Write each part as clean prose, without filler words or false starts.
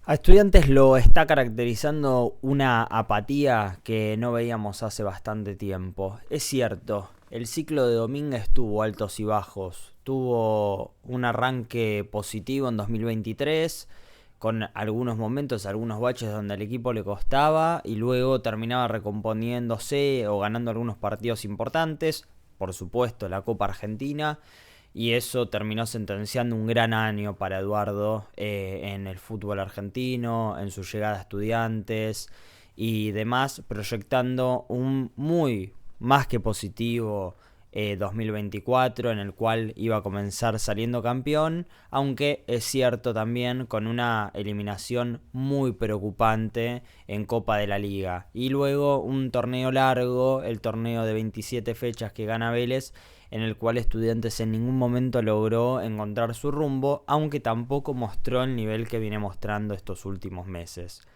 A Estudiantes lo está caracterizando una apatía que no veíamos hace bastante tiempo. Es cierto, el ciclo de Domínguez tuvo altos y bajos. Tuvo un arranque positivo en 2023, con algunos momentos, algunos baches donde al equipo le costaba y luego terminaba recomponiéndose o ganando algunos partidos importantes. Por supuesto, la Copa Argentina, y eso terminó sentenciando un gran año para Eduardo en el fútbol argentino, en su llegada a Estudiantes y demás, proyectando un muy más que positivo 2024 en el cual iba a comenzar saliendo campeón, aunque es cierto también con una eliminación muy preocupante en Copa de la Liga. Y luego un torneo largo, el torneo de 27 fechas que gana Vélez, en el cual Estudiantes en ningún momento logró encontrar su rumbo, aunque tampoco mostró el nivel que viene mostrando estos últimos meses.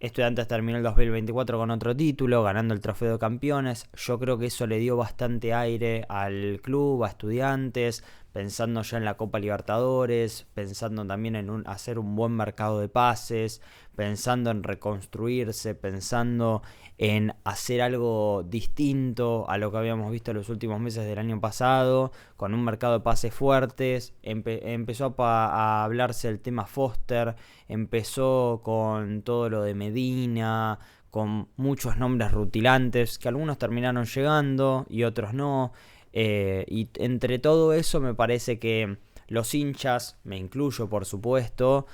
Estudiantes terminó el 2024 con otro título, ganando el Trofeo de Campeones. Yo creo que eso le dio bastante aire al club, a Estudiantes, pensando ya en la Copa Libertadores, pensando también en hacer un buen mercado de pases, pensando en reconstruirse, pensando en hacer algo distinto a lo que habíamos visto en los últimos meses del año pasado, con un mercado de pases fuertes. Empezó a hablarse del tema Foster, empezó con todo lo de Medina, con muchos nombres rutilantes, que algunos terminaron llegando y otros no. Y entre todo eso me parece que los hinchas, me incluyo por supuesto,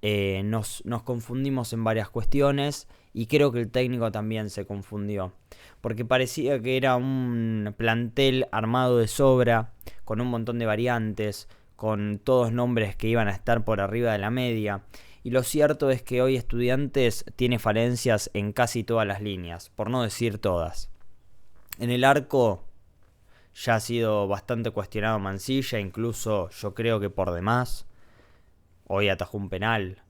nos confundimos en varias cuestiones y creo que el técnico también se confundió. Porque parecía que era un plantel armado de sobra, con un montón de variantes, con todos nombres que iban a estar por arriba de la media. Y lo cierto es que hoy Estudiantes tiene falencias en casi todas las líneas, por no decir todas. En el arco ya ha sido bastante cuestionado Mansilla, incluso yo creo que por demás. Hoy atajó un penal.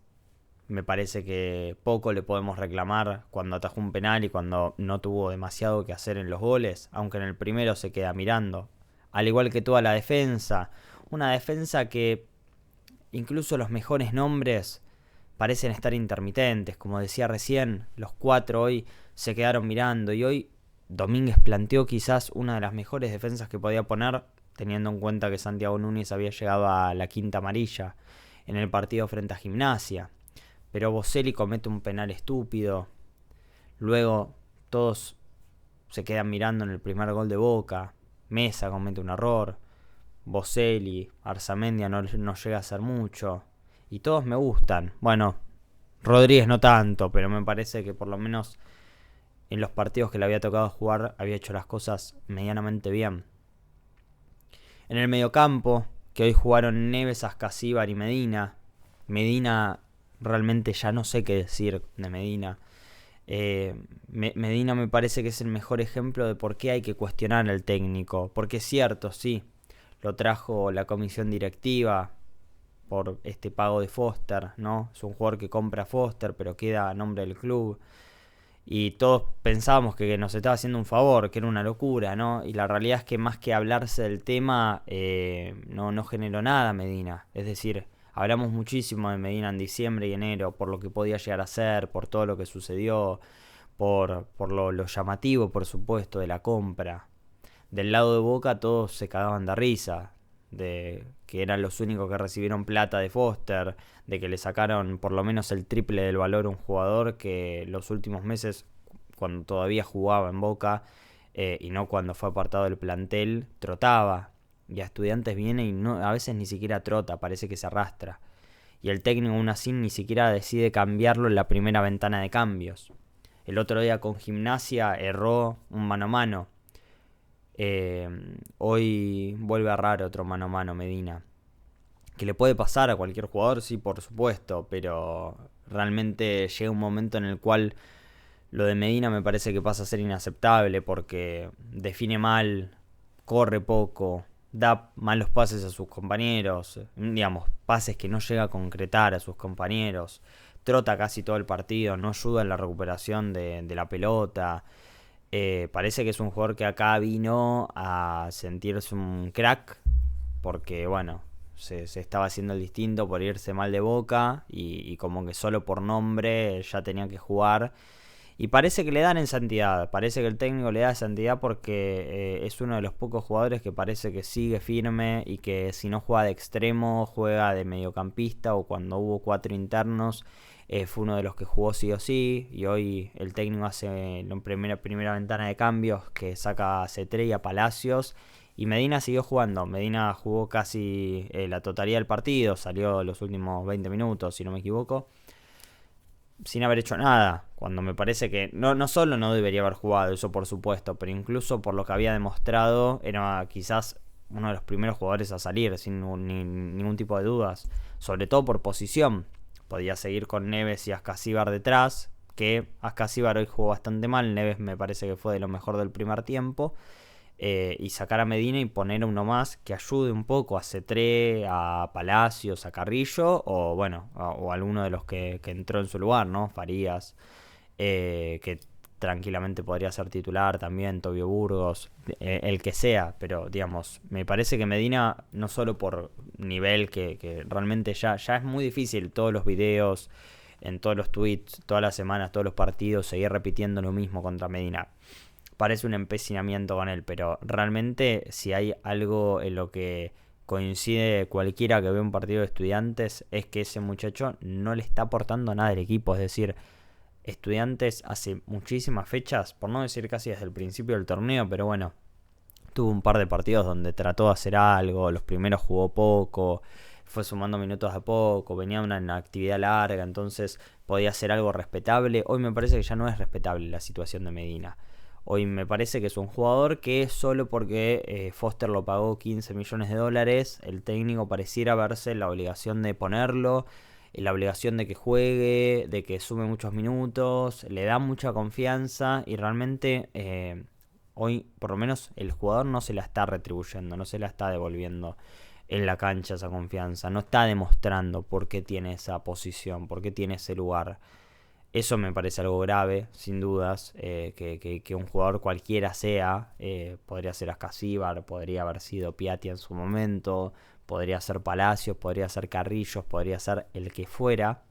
Me parece que poco le podemos reclamar cuando atajó un penal y cuando no tuvo demasiado que hacer en los goles, aunque en el primero se queda mirando. Al igual que toda la defensa. Una defensa que incluso los mejores nombres parecen estar intermitentes. Como decía recién, los cuatro hoy se quedaron mirando y hoy Domínguez planteó quizás una de las mejores defensas que podía poner, teniendo en cuenta que Santiago Núñez había llegado a la quinta amarilla en el partido frente a Gimnasia. Pero Boselli comete un penal estúpido. Luego todos se quedan mirando en el primer gol de Boca. Mesa comete un error. Boselli, Arzamendia no llega a hacer mucho. Y todos me gustan. Bueno, Rodríguez no tanto, pero me parece que por lo menos en los partidos que le había tocado jugar había hecho las cosas medianamente bien. En el mediocampo, que hoy jugaron Neves, Ascasíbar y Medina. Medina, realmente ya no sé qué decir de Medina. Medina me parece que es el mejor ejemplo de por qué hay que cuestionar al técnico. Porque es cierto, sí, lo trajo la comisión directiva por este pago de Foster, ¿no? Es un jugador que compra Foster, pero queda a nombre del club. Y todos pensábamos que nos estaba haciendo un favor, que era una locura, ¿no? Y la realidad es que más que hablarse del tema, no generó nada Medina. Es decir, hablamos muchísimo de Medina en diciembre y enero, por lo que podía llegar a ser, por todo lo que sucedió, por lo llamativo, por supuesto, de la compra. Del lado de Boca todos se cagaban de risa, de que eran los únicos que recibieron plata de Foster, de que le sacaron por lo menos el triple del valor a un jugador que los últimos meses, cuando todavía jugaba en Boca y no cuando fue apartado del plantel, trotaba. Y a Estudiantes viene y no, a veces ni siquiera trota, parece que se arrastra. Y el técnico aún así ni siquiera decide cambiarlo en la primera ventana de cambios. El otro día con Gimnasia erró un mano a mano. Hoy vuelve a errar otro mano a mano Medina. Que le puede pasar a cualquier jugador, sí, por supuesto, pero realmente llega un momento en el cual lo de Medina me parece que pasa a ser inaceptable porque define mal, corre poco, da malos pases a sus compañeros, digamos, pases que no llega a concretar a sus compañeros, trota casi todo el partido, no ayuda en la recuperación de la pelota. Parece que es un jugador que acá vino a sentirse un crack porque, bueno, se estaba haciendo el distinto por irse mal de Boca y como que solo por nombre ya tenía que jugar. Y parece que le dan en santidad, parece que el técnico le da santidad porque es uno de los pocos jugadores que parece que sigue firme y que si no juega de extremo, juega de mediocampista, o cuando hubo 4 internos, fue uno de los que jugó sí o sí. Y hoy el técnico hace la primera ventana de cambios que saca a Cetré y a Palacios. Y Medina siguió jugando, Medina jugó casi la totalidad del partido, salió los últimos 20 minutos si no me equivoco, sin haber hecho nada, cuando me parece que no solo no debería haber jugado, eso por supuesto, pero incluso por lo que había demostrado, era quizás uno de los primeros jugadores a salir, sin ningún tipo de dudas, sobre todo por posición. Podía seguir con Neves y Ascasíbar detrás, que Ascasíbar hoy jugó bastante mal, Neves me parece que fue de lo mejor del primer tiempo, y sacar a Medina y poner a uno más que ayude un poco a Cetré, a Palacios, a Carrillo, o bueno, o alguno de los que entró en su lugar, ¿no? Farías, que tranquilamente podría ser titular también, Tobio Burgos, el que sea, pero digamos, me parece que Medina, no solo por nivel, que realmente ya es muy difícil todos los videos, en todos los tweets, todas las semanas, todos los partidos, seguir repitiendo lo mismo contra Medina. Parece un empecinamiento con él, pero realmente si hay algo en lo que coincide cualquiera que ve un partido de Estudiantes, es que ese muchacho no le está aportando nada al equipo. Es decir, Estudiantes hace muchísimas fechas, por no decir casi desde el principio del torneo, pero bueno, tuvo un par de partidos donde trató de hacer algo, los primeros jugó poco, fue sumando minutos a poco, venía una actividad larga, entonces podía hacer algo respetable. Hoy me parece que ya no es respetable la situación de Medina. Hoy me parece que es un jugador que solo porque Foster lo pagó 15 millones de dólares, el técnico pareciera verse la obligación de ponerlo, la obligación de que juegue, de que sume muchos minutos, le da mucha confianza y realmente hoy por lo menos el jugador no se la está retribuyendo, no se la está devolviendo en la cancha esa confianza, no está demostrando por qué tiene esa posición, por qué tiene ese lugar. Eso me parece algo grave, sin dudas, que un jugador cualquiera sea, podría ser Ascasíbar, podría haber sido Piatti en su momento, podría ser Palacios, podría ser Carrillos, podría ser el que fuera,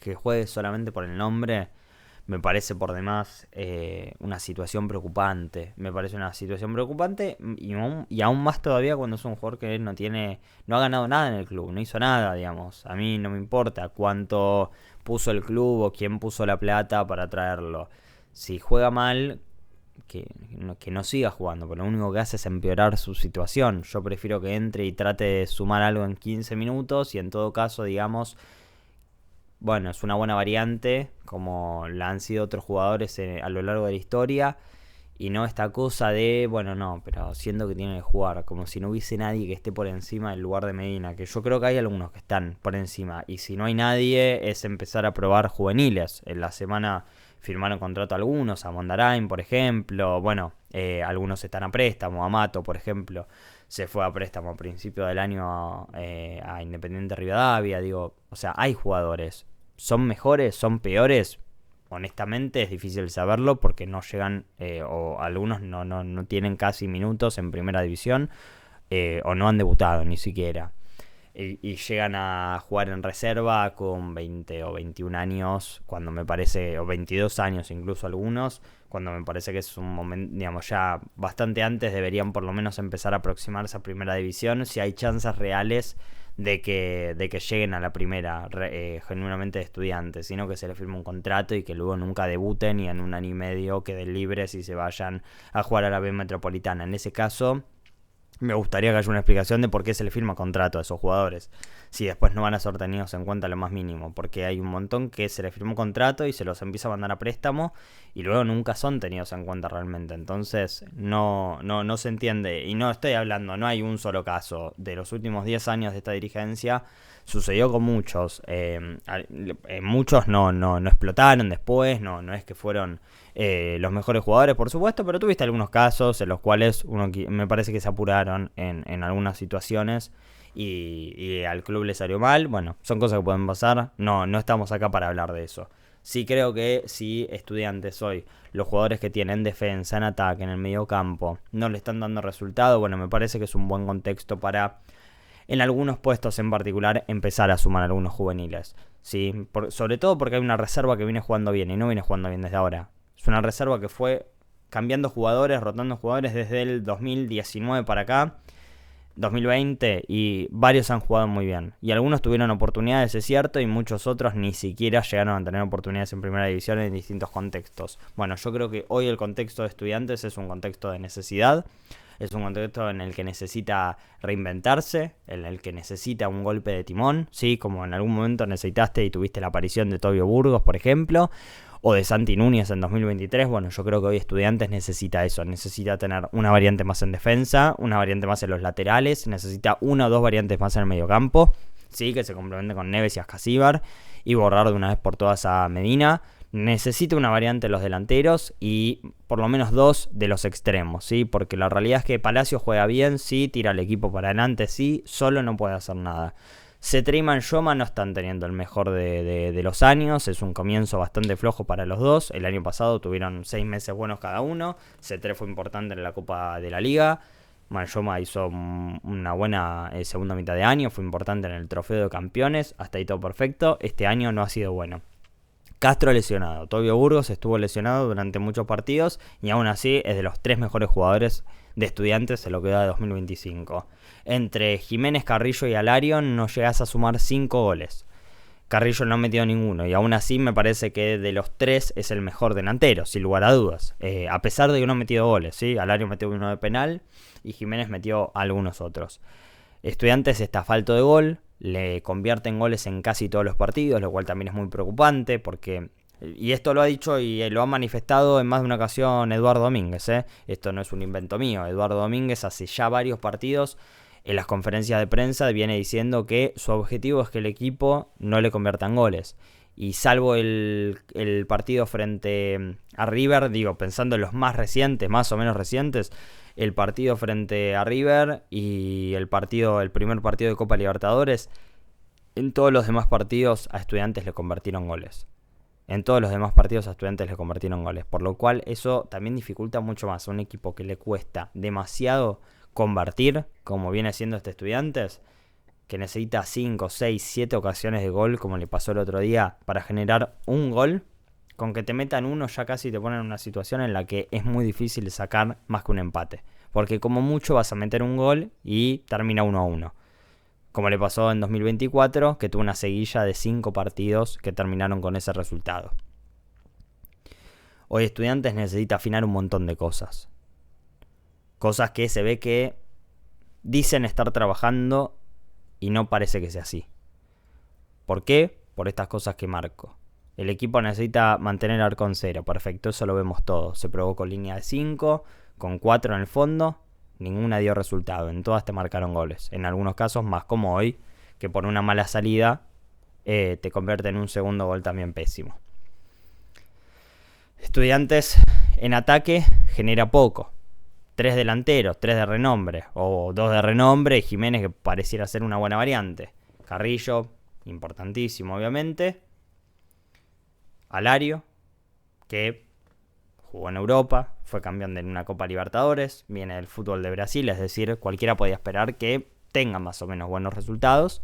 que juegue solamente por el nombre, me parece por demás una situación preocupante. Me parece una situación preocupante y aún más todavía cuando es un jugador que no ha ganado nada en el club, no hizo nada, digamos. A mí no me importa cuánto puso el club o quién puso la plata para traerlo. Si juega mal, que no siga jugando, porque lo único que hace es empeorar su situación. Yo prefiero que entre y trate de sumar algo en 15 minutos y en todo caso, digamos, bueno, es una buena variante, como la han sido otros jugadores a lo largo de la historia. Y no esta cosa de, bueno, no, pero siento que tiene que jugar, como si no hubiese nadie que esté por encima del lugar de Medina, que yo creo que hay algunos que están por encima. Y si no hay nadie, es empezar a probar juveniles. En la semana firmaron contrato algunos, a Mondarain, por ejemplo. Bueno, algunos están a préstamo, a Mato, por ejemplo. Se fue a préstamo a principio del año a Independiente Rivadavia. Digo, o sea, hay jugadores. ¿Son mejores? ¿Son peores? Honestamente es difícil saberlo porque no llegan, o algunos no tienen casi minutos en primera división, o no han debutado ni siquiera. Y llegan a jugar en reserva con 20 o 21 años, cuando me parece, o 22 años incluso algunos, cuando me parece que es un momento, digamos, ya bastante antes deberían por lo menos empezar a aproximarse a primera división, si hay chances reales de que lleguen a la primera, genuinamente de Estudiantes, sino que se les firme un contrato y que luego nunca debuten y en un año y medio queden libres y se vayan a jugar a la B Metropolitana. En ese caso, me gustaría que haya una explicación de por qué se le firma contrato a esos jugadores, si después no van a ser tenidos en cuenta lo más mínimo, porque hay un montón que se les firmó contrato y se los empieza a mandar a préstamo y luego nunca son tenidos en cuenta realmente. Entonces no se entiende, y no estoy hablando, no hay un solo caso. De los últimos 10 años de esta dirigencia sucedió con muchos, muchos no explotaron después, no es que fueron los mejores jugadores, por supuesto, pero tuviste algunos casos en los cuales me parece que se apuraron en algunas situaciones y al club le salió mal. Bueno, son cosas que pueden pasar, no estamos acá para hablar de eso. Sí creo que si Estudiantes hoy, los jugadores que tienen defensa, en ataque, en el medio campo, no le están dando resultado, bueno, me parece que es un buen contexto para en algunos puestos en particular empezar a sumar algunos juveniles. ¿Sí? Sobre todo porque hay una reserva que viene jugando bien y no viene jugando bien desde ahora. Es una reserva que fue cambiando jugadores, rotando jugadores desde el 2019 para acá, 2020, y varios han jugado muy bien. Y algunos tuvieron oportunidades, es cierto, y muchos otros ni siquiera llegaron a tener oportunidades en primera división en distintos contextos. Bueno, yo creo que hoy el contexto de Estudiantes es un contexto de necesidad. Es un contexto en el que necesita reinventarse, en el que necesita un golpe de timón, ¿sí? Como en algún momento necesitaste y tuviste la aparición de Tobio Burgos, por ejemplo, o de Santi Núñez en 2023. Bueno, yo creo que hoy Estudiantes necesita eso, necesita tener una variante más en defensa, una variante más en los laterales, necesita una o dos variantes más en el mediocampo, ¿sí? Que se complemente con Neves y Ascasíbar, y borrar de una vez por todas a Medina. Necesita una variante en los delanteros y por lo menos dos de los extremos, ¿sí? Porque la realidad es que Palacio juega bien, sí, tira el equipo para adelante, sí, solo no puede hacer nada. Cetré y Manjoma no están teniendo el mejor de los años, es un comienzo bastante flojo para los dos. El año pasado tuvieron 6 meses buenos cada uno, Cetré fue importante en la Copa de la Liga, Manjoma hizo una buena segunda mitad de año, fue importante en el Trofeo de Campeones, hasta ahí todo perfecto. Este año no ha sido bueno. Castro lesionado, Tobio Burgos estuvo lesionado durante muchos partidos y aún así es de los 3 mejores jugadores de Estudiantes en lo que da de 2025. Entre Jiménez, Carrillo y Alario no llegas a sumar 5 goles. Carrillo no ha metido ninguno y aún así me parece que de los 3 es el mejor delantero, sin lugar a dudas. A pesar de que no ha metido goles, ¿sí? Alario metió uno de penal y Jiménez metió algunos otros. Estudiantes está falto de gol, le convierten goles en casi todos los partidos, lo cual también es muy preocupante porque, y esto lo ha dicho y lo ha manifestado en más de una ocasión Eduardo Domínguez, esto no es un invento mío. Eduardo Domínguez hace ya varios partidos en las conferencias de prensa viene diciendo que su objetivo es que el equipo no le convierta en goles. Y salvo el partido frente a River, digo, pensando en los más recientes, más o menos recientes, el partido frente a River y el primer partido de Copa Libertadores, en todos los demás partidos a Estudiantes le convirtieron goles. En todos los demás partidos a Estudiantes le convirtieron goles. Por lo cual eso también dificulta mucho más a un equipo que le cuesta demasiado convertir, como viene haciendo este Estudiantes, que necesita 5, 6, 7 ocasiones de gol, como le pasó el otro día, para generar un gol. Con que te metan uno ya casi te ponen en una situación en la que es muy difícil sacar más que un empate. Porque como mucho vas a meter un gol y termina 1-1. Como le pasó en 2024, que tuvo una seguilla de 5 partidos que terminaron con ese resultado. Hoy Estudiantes necesita afinar un montón de cosas. Cosas que se ve que dicen estar trabajando y no parece que sea así. ¿Por qué? Por estas cosas que marco. El equipo necesita mantener arco en cero, perfecto, eso lo vemos todo. Se probó con línea de 5, con 4 en el fondo, ninguna dio resultado. En todas te marcaron goles. En algunos casos, más como hoy, que por una mala salida te convierte en un segundo gol también pésimo. Estudiantes en ataque genera poco. 3 delanteros, 3 de renombre, o 2 de renombre, y Jiménez que pareciera ser una buena variante. Carrillo, importantísimo obviamente. Alario, que jugó en Europa, fue campeón de una Copa Libertadores, viene del fútbol de Brasil, es decir, cualquiera podía esperar que tenga más o menos buenos resultados.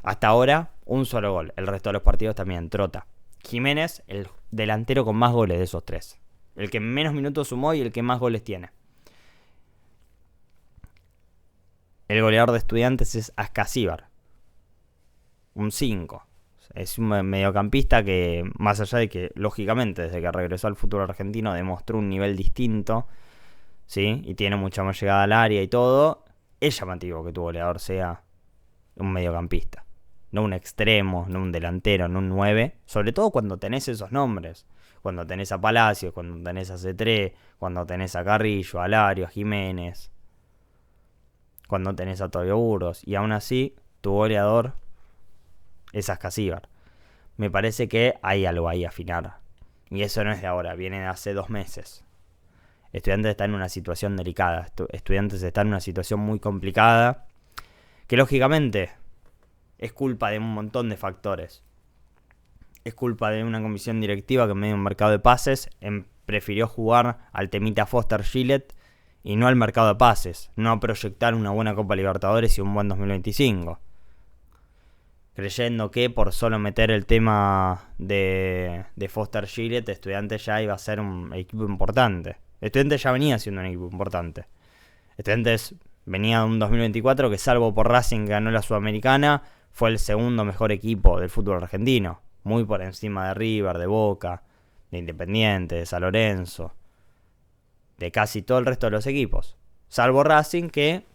Hasta ahora, un solo gol, el resto de los partidos también trota. Jiménez, el delantero con más goles de esos 3, el que menos minutos sumó y el que más goles tiene. El goleador de Estudiantes es Ascasíbar, un 5. Es un mediocampista que, más allá de que, lógicamente, desde que regresó al fútbol argentino demostró un nivel distinto, ¿sí? Y tiene mucha más llegada al área y todo, es llamativo que tu goleador sea un mediocampista. No un extremo, no un delantero, no un 9. Sobre todo cuando tenés esos nombres. Cuando tenés a Palacios, cuando tenés a Cetré, cuando tenés a Carrillo, a Alario, a Jiménez. Cuando tenés a Tobio Burgos. Y aún así, tu goleador es Ascasíbar. Me parece que hay algo ahí a afinar. Y eso no es de ahora, viene de hace 2 meses. Estudiantes está en una situación delicada. Estudiantes está en una situación muy complicada. Que lógicamente es culpa de un montón de factores. Es culpa de una comisión directiva que en medio de un mercado de pases prefirió jugar al temita Foster Gillett y no al mercado de pases, no a proyectar una buena Copa Libertadores y un buen 2025. Creyendo que por solo meter el tema de Foster Gillett, Estudiantes ya iba a ser un equipo importante. Estudiantes ya venía siendo un equipo importante. Estudiantes venía de un 2024 que, salvo por Racing, que ganó la Sudamericana, fue el segundo mejor equipo del fútbol argentino. Muy por encima de River, de Boca, de Independiente, de San Lorenzo, de casi todo el resto de los equipos. Salvo Racing, que,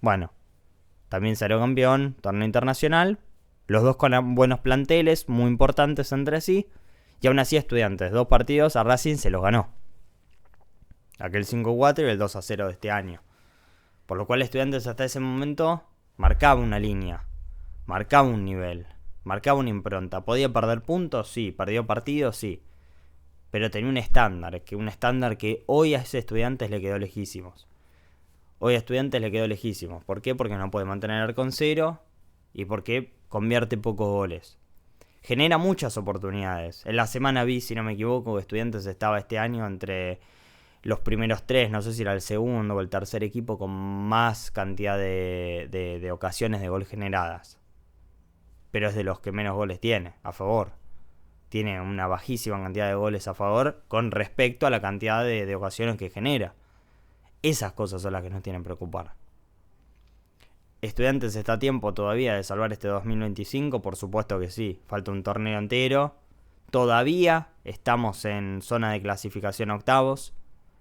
bueno, también salió campeón, torneo internacional. Los dos con buenos planteles, muy importantes entre sí. Y aún así Estudiantes, 2 partidos, a Racing se los ganó. Aquel 5-4 y el 2-0 de este año. Por lo cual Estudiantes hasta ese momento marcaba una línea, marcaba un nivel, marcaba una impronta. ¿Podía perder puntos? Sí. ¿Perdió partidos? Sí. Pero tenía un estándar que hoy a ese Estudiantes le quedó lejísimos. ¿Por qué? Porque no puede mantener el arco en cero y porque convierte pocos goles. Genera muchas oportunidades. En la semana vi, si no me equivoco, que Estudiantes estaba este año entre los primeros 3, no sé si era el segundo o el tercer equipo con más cantidad de ocasiones de gol generadas. Pero es de los que menos goles tiene a favor. Tiene una bajísima cantidad de goles a favor con respecto a la cantidad de ocasiones que genera. Esas cosas son las que nos tienen que preocupar. ¿Estudiantes está a tiempo todavía de salvar este 2025? Por supuesto que sí. Falta un torneo entero. Todavía estamos en zona de clasificación a octavos.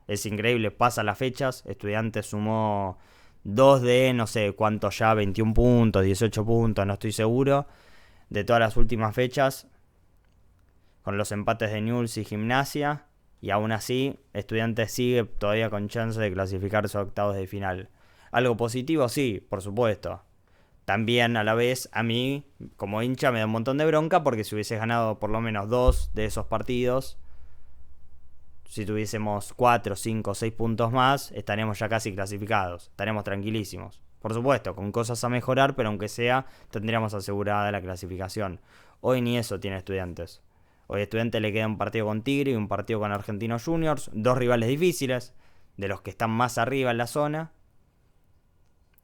Es increíble, pasan las fechas. Estudiantes sumó 2 de no sé cuánto ya, 21 puntos, 18 puntos, no estoy seguro, de todas las últimas fechas, con los empates de Newell's y Gimnasia. Y aún así, Estudiantes sigue todavía con chance de clasificarse a octavos de final. ¿Algo positivo? Sí, por supuesto. También a la vez, a mí, como hincha, me da un montón de bronca porque si hubiese ganado por lo menos 2 de esos partidos, si tuviésemos 4, 5, 6 puntos más, estaríamos ya casi clasificados. Estaremos tranquilísimos. Por supuesto, con cosas a mejorar, pero aunque sea, tendríamos asegurada la clasificación. Hoy ni eso tiene Estudiantes. Hoy a Estudiantes le queda un partido con Tigre y un partido con Argentinos Juniors. 2 rivales difíciles, de los que están más arriba en la zona.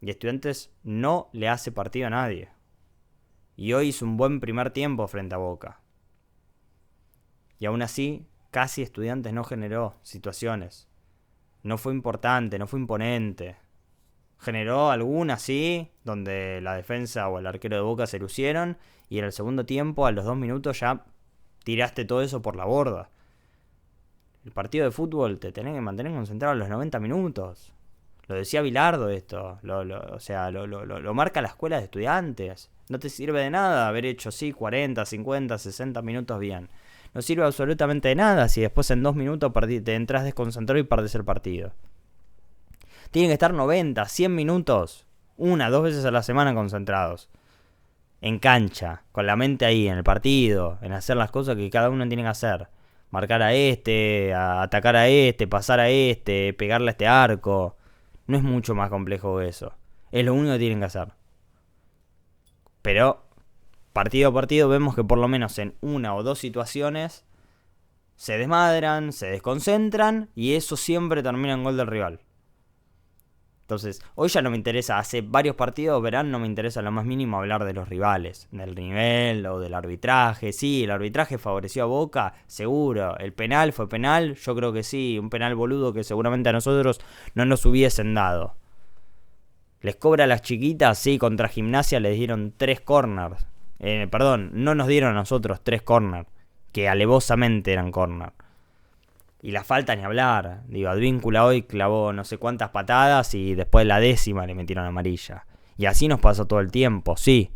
Y Estudiantes no le hace partido a nadie. Y hoy hizo un buen primer tiempo frente a Boca. Y aún así, casi Estudiantes no generó situaciones. No fue importante, no fue imponente. Generó algunas, sí, donde la defensa o el arquero de Boca se lucieron. Y en el segundo tiempo, a los 2 minutos, ya tiraste todo eso por la borda. El partido de fútbol te tenés que mantener concentrado a los 90 minutos. Lo decía Bilardo esto, lo marca la escuela de Estudiantes. No te sirve de nada haber hecho, sí, 40, 50, 60 minutos bien. No sirve absolutamente de nada si después en 2 minutos te entras desconcentrado y perdés el partido. Tienen que estar 90, 100 minutos, 1, 2 veces a la semana concentrados. En cancha, con la mente ahí, en el partido, en hacer las cosas que cada uno tiene que hacer. Marcar a atacar a pasar a pegarle a este arco. No es mucho más complejo que eso. Es lo único que tienen que hacer. Pero, partido a partido, vemos que por lo menos en 1 o 2 situaciones se desmadran, se desconcentran y eso siempre termina en gol del rival. Entonces, hoy ya no me interesa, hace varios partidos, verán, no me interesa lo más mínimo hablar de los rivales, del nivel o del arbitraje. Sí, el arbitraje favoreció a Boca, seguro. El penal fue penal, yo creo que sí, un penal boludo que seguramente a nosotros no nos hubiesen dado. Les cobra a las chiquitas, sí, contra Gimnasia les dieron 3 corners. No nos dieron a nosotros 3 corners, que alevosamente eran corners. Y la falta ni hablar. Digo, Advíncula hoy clavó no sé cuántas patadas y después de la 10ª le metieron amarilla. Y así nos pasó todo el tiempo, sí.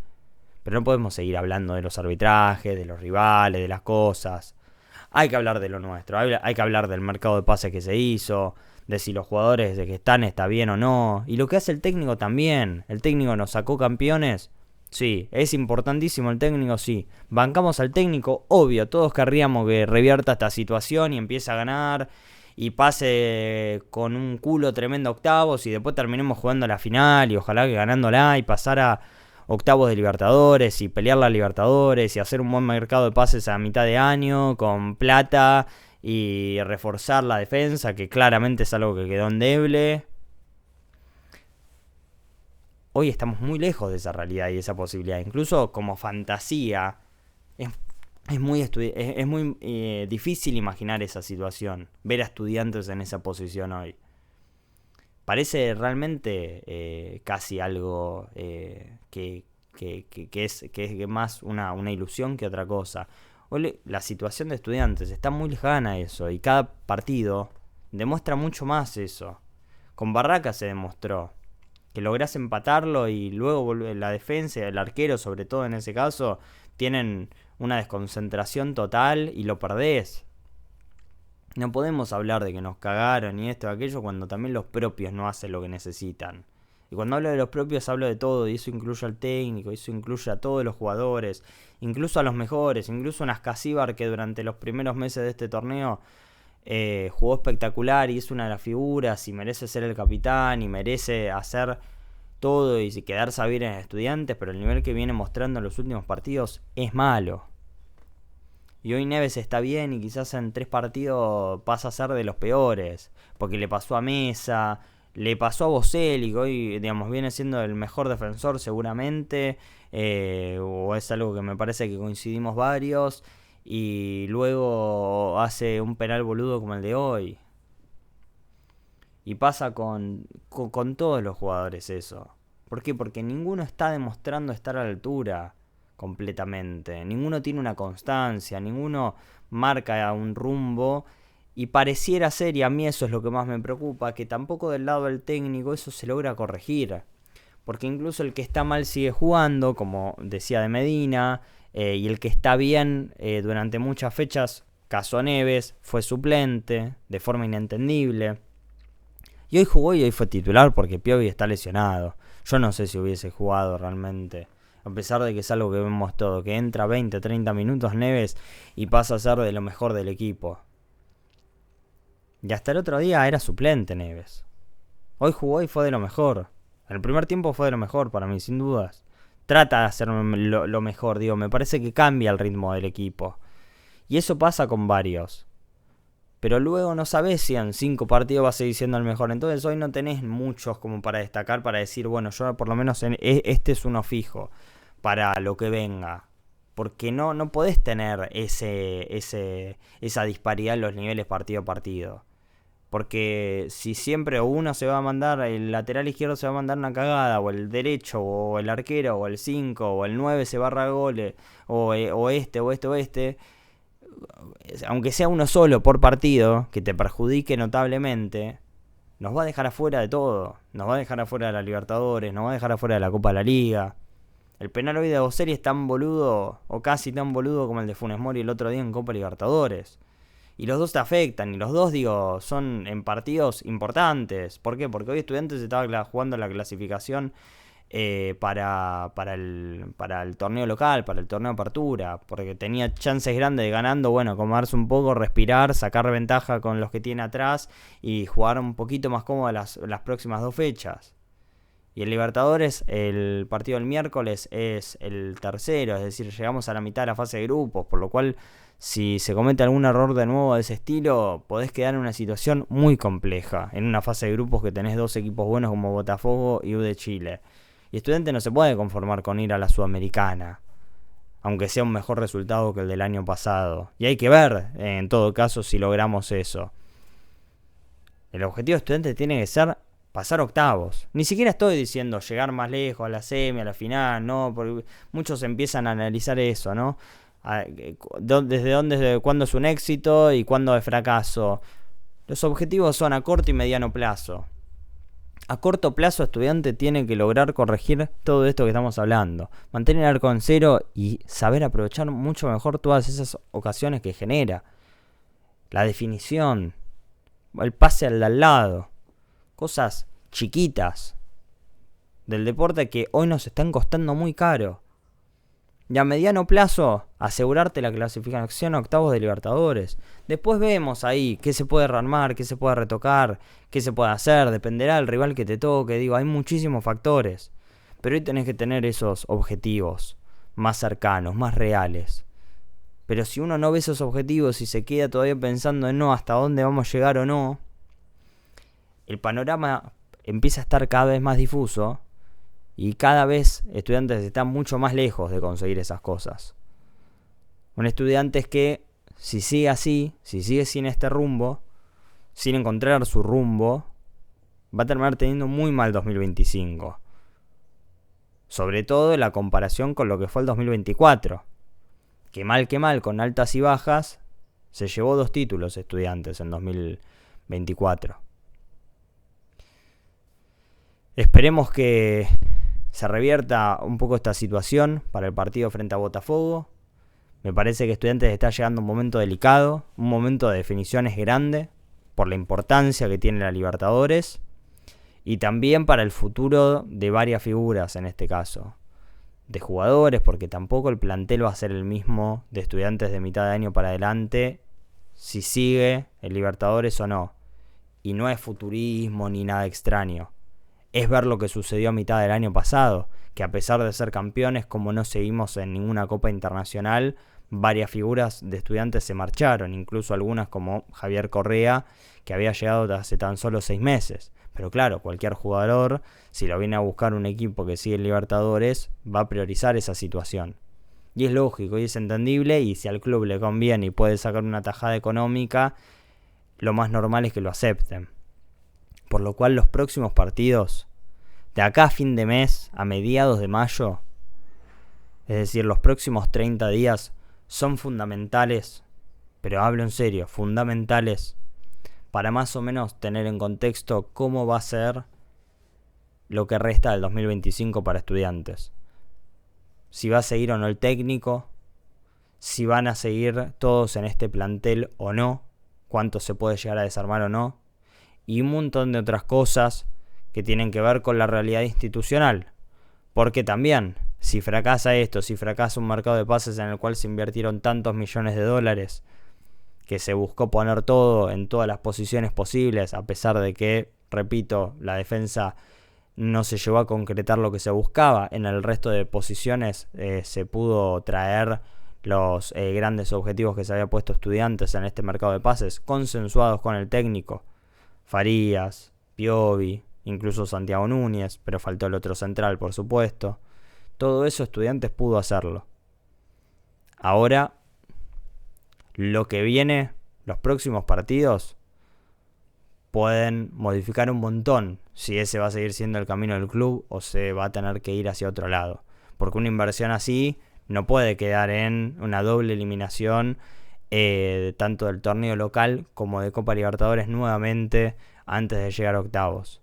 Pero no podemos seguir hablando de los arbitrajes, de los rivales, de las cosas. Hay que hablar de lo nuestro. Hay que hablar del mercado de pases que se hizo, de si los jugadores de que están está bien o no. Y lo que hace el técnico también. El técnico nos sacó campeones. Sí, es importantísimo el técnico, sí. Bancamos al técnico, obvio. Todos querríamos que revierta esta situación y empiece a ganar y pase con un culo tremendo a octavos y después terminemos jugando a la final y ojalá que ganándola y pasar a octavos de Libertadores y pelear la Libertadores y hacer un buen mercado de pases a mitad de año con plata y reforzar la defensa, que claramente es algo que quedó endeble. Hoy estamos muy lejos de esa realidad y esa posibilidad. Incluso como fantasía, es muy difícil imaginar esa situación, ver a Estudiantes en esa posición hoy. Parece realmente casi algo que es más una ilusión que otra cosa. Hoy la situación de Estudiantes está muy lejana a eso, y cada partido demuestra mucho más eso. Con Barracas se demostró que lográs empatarlo y luego la defensa, el arquero sobre todo en ese caso, tienen una desconcentración total y lo perdés. No podemos hablar de que nos cagaron y esto y aquello cuando también los propios no hacen lo que necesitan. Y cuando hablo de los propios hablo de todo, y eso incluye al técnico, eso incluye a todos los jugadores, incluso a los mejores, incluso a Nascasíbar, que durante los primeros meses de este torneo jugó espectacular y es una de las figuras y merece ser el capitán y merece hacer todo y quedarse a vivir en Estudiantes, pero el nivel que viene mostrando en los últimos partidos es malo. Y hoy Neves está bien y quizás en 3 partidos pasa a ser de los peores, porque le pasó a Mesa, le pasó a Boselli, que hoy digamos viene siendo el mejor defensor seguramente, o es algo que me parece que coincidimos varios, y luego hace un penal boludo como el de hoy. Y pasa con todos los jugadores eso. ¿Por qué? Porque ninguno está demostrando estar a la altura completamente. Ninguno tiene una constancia, ninguno marca un rumbo. Y pareciera ser, y a mí eso es lo que más me preocupa, que tampoco del lado del técnico eso se logra corregir. Porque incluso el que está mal sigue jugando, como decía de Medina, y el que está bien durante muchas fechas, caso Neves, fue suplente, de forma inentendible. Y hoy jugó y hoy fue titular porque Piovi está lesionado. Yo no sé si hubiese jugado realmente. A pesar de que es algo que vemos todo. Que entra 20, 30 minutos Neves y pasa a ser de lo mejor del equipo. Y hasta el otro día era suplente Neves. Hoy jugó y fue de lo mejor. El primer tiempo fue de lo mejor para mí, sin dudas. Trata de hacer lo mejor, digo. Me parece que cambia el ritmo del equipo. Y eso pasa con varios. Pero luego no sabés si en 5 partidos vas a seguir siendo el mejor. Entonces hoy no tenés muchos como para destacar, para decir, bueno, yo por lo menos este es uno fijo para lo que venga. Porque no podés tener esa disparidad en los niveles partido a partido. Porque si siempre uno se va a mandar, el lateral izquierdo se va a mandar una cagada, o el derecho, o el arquero, o el 5, o el 9 se barra goles, o este, aunque sea uno solo por partido, que te perjudique notablemente, nos va a dejar afuera de todo. Nos va a dejar afuera de la Libertadores, nos va a dejar afuera de la Copa de la Liga. El penal hoy de Boselli es tan boludo, o casi tan boludo como el de Funes Mori el otro día en Copa Libertadores. Y los dos te afectan, y los dos, digo, son en partidos importantes. ¿Por qué? Porque hoy Estudiantes estaba jugando la clasificación para el torneo local, para el torneo apertura, porque tenía chances grandes de ganando, bueno, acomodarse un poco, respirar, sacar ventaja con los que tiene atrás y jugar un poquito más cómodo las próximas 2 fechas. Y el Libertadores, el partido del miércoles es el tercero, es decir, llegamos a la mitad de la fase de grupos, por lo cual si se comete algún error de nuevo de ese estilo, podés quedar en una situación muy compleja, en una fase de grupos que tenés 2 equipos buenos como Botafogo y U de Chile. Y Estudiantes no se puede conformar con ir a la Sudamericana, aunque sea un mejor resultado que el del año pasado. Y hay que ver, en todo caso, si logramos eso. El objetivo de Estudiantes tiene que ser pasar octavos. Ni siquiera estoy diciendo llegar más lejos, a la semi, a la final, no, porque muchos empiezan a analizar eso, ¿no? Desde cuándo es un éxito y cuándo es fracaso. Los objetivos son a corto y mediano plazo. A corto plazo, Estudiante tiene que lograr corregir todo esto que estamos hablando. Mantener el arco en cero y saber aprovechar mucho mejor todas esas ocasiones que genera. La definición, el pase al lado. Cosas chiquitas del deporte que hoy nos están costando muy caro. Y a mediano plazo, asegurarte la clasificación a octavos de Libertadores. Después vemos ahí qué se puede rearmar, qué se puede retocar, qué se puede hacer. Dependerá del rival que te toque. Digo, hay muchísimos factores. Pero hoy tenés que tener esos objetivos más cercanos, más reales. Pero si uno no ve esos objetivos y se queda todavía pensando en no, hasta dónde vamos a llegar o no, el panorama empieza a estar cada vez más difuso y cada vez estudiantes están mucho más lejos de conseguir esas cosas. Un estudiante es que si sigue así, si sigue sin este rumbo, sin encontrar su rumbo, va a terminar teniendo muy mal 2025. Sobre todo en la comparación con lo que fue el 2024. Que mal, con altas y bajas, se llevó 2 títulos Estudiantes en 2024. Esperemos que se revierta un poco esta situación para el partido frente a Botafogo. Me parece que Estudiantes está llegando a un momento delicado, un momento de definiciones grande, por la importancia que tiene la Libertadores, y también para el futuro de varias figuras en este caso. De jugadores, porque tampoco el plantel va a ser el mismo de Estudiantes de mitad de año para adelante, si sigue el Libertadores o no. Y no es futurismo ni nada extraño. Es ver lo que sucedió a mitad del año pasado, que a pesar de ser campeones, como no seguimos en ninguna Copa Internacional, varias figuras de Estudiantes se marcharon, incluso algunas como Javier Correa, que había llegado hace tan solo 6 meses. Pero claro, cualquier jugador, si lo viene a buscar un equipo que sigue el Libertadores, va a priorizar esa situación. Y es lógico y es entendible, y si al club le conviene y puede sacar una tajada económica, lo más normal es que lo acepten. Por lo cual los próximos partidos, de acá a fin de mes, a mediados de mayo, es decir, los próximos 30 días, son fundamentales, pero hablo en serio, fundamentales, para más o menos tener en contexto cómo va a ser lo que resta del 2025 para Estudiantes. Si va a seguir o no el técnico, si van a seguir todos en este plantel o no, cuánto se puede llegar a desarmar o no, y un montón de otras cosas que tienen que ver con la realidad institucional. Porque también, si fracasa esto, si fracasa un mercado de pases en el cual se invirtieron tantos millones de dólares, que se buscó poner todo en todas las posiciones posibles, a pesar de que, repito, la defensa no se llevó a concretar lo que se buscaba, en el resto de posiciones se pudo traer los grandes objetivos que se había puesto Estudiantes en este mercado de pases, consensuados con el técnico, Farías, Piovi, incluso Santiago Núñez, pero faltó el otro central, por supuesto. Todo eso Estudiantes pudo hacerlo. Ahora, lo que viene, los próximos partidos, pueden modificar un montón si ese va a seguir siendo el camino del club o se va a tener que ir hacia otro lado. Porque una inversión así no puede quedar en una doble eliminación tanto del torneo local como de Copa Libertadores nuevamente antes de llegar a octavos.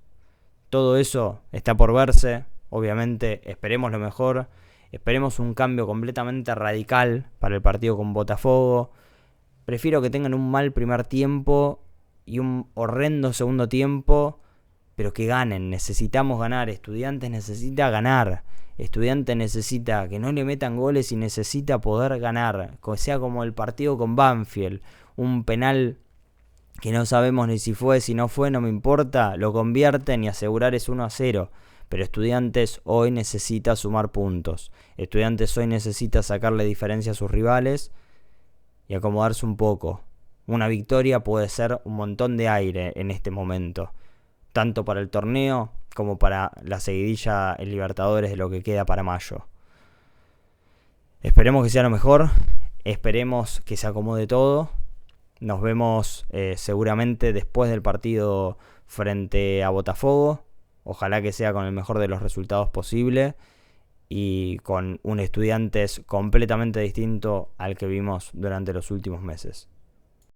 Todo eso está por verse, obviamente esperemos lo mejor, esperemos un cambio completamente radical para el partido con Botafogo. Prefiero que tengan un mal primer tiempo y un horrendo segundo tiempo, pero que ganen. Necesitamos ganar. Estudiantes necesita ganar. Estudiantes necesita que no le metan goles y necesita poder ganar. Que sea como el partido con Banfield. Un penal que no sabemos ni si fue, si no fue, no me importa. Lo convierten y asegurar es 1-0. Pero Estudiantes hoy necesita sumar puntos. Estudiantes hoy necesita sacarle diferencia a sus rivales y acomodarse un poco. Una victoria puede ser un montón de aire en este momento, tanto para el torneo como para la seguidilla en Libertadores de lo que queda para mayo. Esperemos que sea lo mejor, esperemos que se acomode todo. Nos vemos seguramente después del partido frente a Botafogo. Ojalá que sea con el mejor de los resultados posible y con un Estudiantes completamente distinto al que vimos durante los últimos meses.